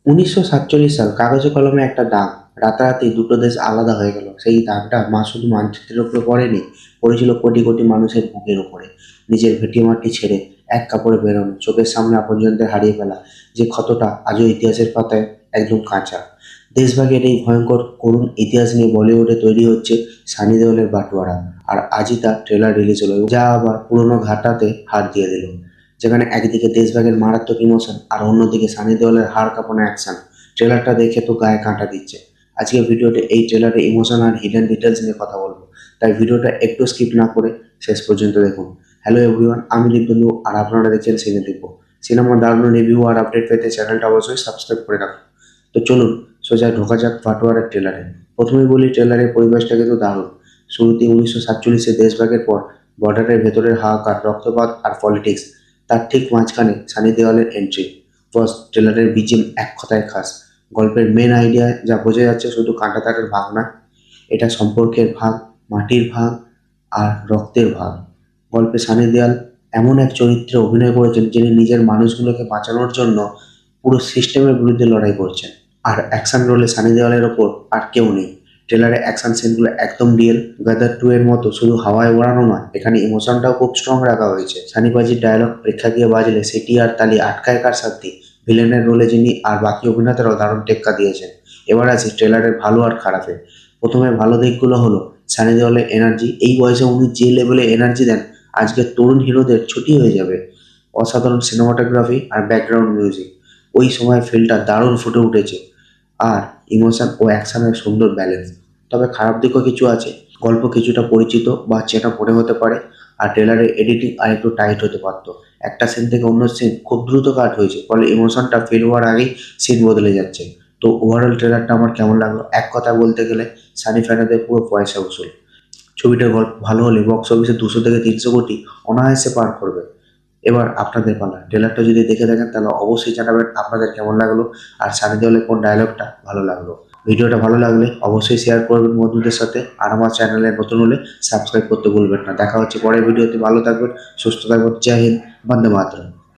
1947 সাল কাগজে কলমে একটা দাগ, রাতারাতি দুটো দেশ আলাদা হয়ে গেল। সেই দাগটা শুধু মানচিত্রের উপরে পড়েনি, পড়েছিল কোটি কোটি মানুষের বুকের উপরে। নিজের ভিটেমাটি ছেড়ে এক কাপড়ে বেরোনো, চোখের সামনে আপনজনদের হারিয়ে ফেলা, যে ক্ষতটা আজও ইতিহাসের পাতায় একদম কাঁচা। দেশভাগের এই ভয়ঙ্কর করুণ ইতিহাস নিয়ে বলিউডে তৈরি হচ্ছে সানি দেওলের বাটোয়ারা। আর আজই তার ট্রেলার রিলিজ হলো, যা আবার পুরোনো ঘাটাতে হার দিয়ে দিল। যেখানে একদিকে দেশভাগের মারাত্মক ইমোশন আর অন্যদিকে সানি দেওলের হাড় কাঁপানো অ্যাকশন। ট্রেলারটা দেখে তো গায়ে কাঁটা দিচ্ছে। আজকের ভিডিওতে এই ট্রেলারের ইমোশন আর হিডেন ডিটেলস নিয়ে কথা বলবো, তাই ভিডিওটা একটু স্কিপ না করে শেষ পর্যন্ত দেখুন। হ্যালো এভরিওয়ান, আমি দীপবন্ধু আর আপনারা দেখছেন সিনে দেখবো। সিনেমার দারুণ রিভিউ আর আপডেট পেতে চ্যানেলটা অবশ্যই সাবস্ক্রাইব করে রাখুন। তো চলুন সোজা ঢোকা যাক বাটোয়ারার ট্রেলারে। প্রথমেই বলি, ট্রেলারের পরিবেশটা কিন্তু দারুণ। শুরুতে 1947-এ দেশভাগের পর বর্ডারের ভেতরের হাহাকার, রক্তপাত আর পলিটিক্স। তার ঠিক মাঝখানে সানি দেওয়ালের এন্ট্রি। বস, ট্রেলারের বিজিএম এক কথায় খাস। গল্পের মেন আইডিয়া যা বোঝা যাচ্ছে, শুধু কাঁটাতারের ভাগ না, এটা সম্পর্কের ভাগ, মাটির ভাগ আর রক্তের ভাগ। গল্পে সানি দেওয়াল এমন এক চরিত্রে অভিনয় করেছেন, যিনি নিজের মানুষগুলোকে বাঁচানোর জন্য পুরো সিস্টেমের বিরুদ্ধে লড়াই করছেন। আর অ্যাকশন রোলে সানি দেওয়ালের ওপর আর কেউ নেই। ট্রেলারে অ্যাকশন সিনগুলো একদম রিয়েল। গাদার 2 এর মতো শুধু হাওয়ায় ওড়ানো নয়, এখানে ইমোশনটাও খুব স্ট্রং রাখা হয়েছে। সানিবাজির ডায়লগ প্রেক্ষাগৃহে বাজলে সেটি আর তালি আটকায় কার সাথে। ভিলেনের রোলে যিনি আর বাকি অভিনেতারাও দারুণ টেক্কা দিয়েছেন। এবার আছে ট্রেলারের ভালো আর খারাপে। প্রথমে ভালো দিকগুলো হলো সানি দেওয়ালের এনার্জি। এই বয়সে উনি যে লেভেলে এনার্জি দেন, আজকের তরুণ হিরোদের ছুটি হয়ে যাবে। অসাধারণ সিনেমাটোগ্রাফি আর ব্যাকগ্রাউন্ড মিউজিক, ওই সময় ফিলটা দারুণ ফুটে উঠেছে। আর ইমোশন ও অ্যাকশনের সুন্দর ব্যালেন্স। তবে খারাপ দিকও কিছু আছে। গল্প কিছুটা পরিচিত বা চেনা মনে হতে পারে। আর ট্রেলারের এডিটিং আর একটু টাইট হতে পারতো। একটা সিন থেকে অন্য সিন খুব দ্রুত কাট হয়েছে, ফলে ইমোশনটা ফিল হওয়ার আগেই সিন বদলে যাচ্ছে। তো ওভারঅল ট্রেলারটা আমার কেমন লাগলো, এক কথা বলতে গেলে সানি ফ্যানেদের পুরো পয়সা উসুল। ছবিটার গল্প ভালো হলে বক্স অফিসে 200 থেকে 300 কোটি অনায়াসে পার করবে। এবার আপনাদের পালা। ট্রেলারটা যদি দেখে থাকেন তাহলে অবশ্যই জানাবেন আপনাদের কেমন লাগলো, আর সানি দেওয়ালের কোন ডায়লগটা ভালো লাগলো। ভিডিওটা ভালো লাগলে অবশ্যই শেয়ার করবেন বন্ধুদের সাথে, আর আমার চ্যানেলে নতুন হলে সাবস্ক্রাইব করতে ভুলবেন না। দেখা হচ্ছে পরের ভিডিওতে। ভালো থাকবেন, সুস্থ থাকবেন। জয় হিন্দ, বন্দে মাতরম।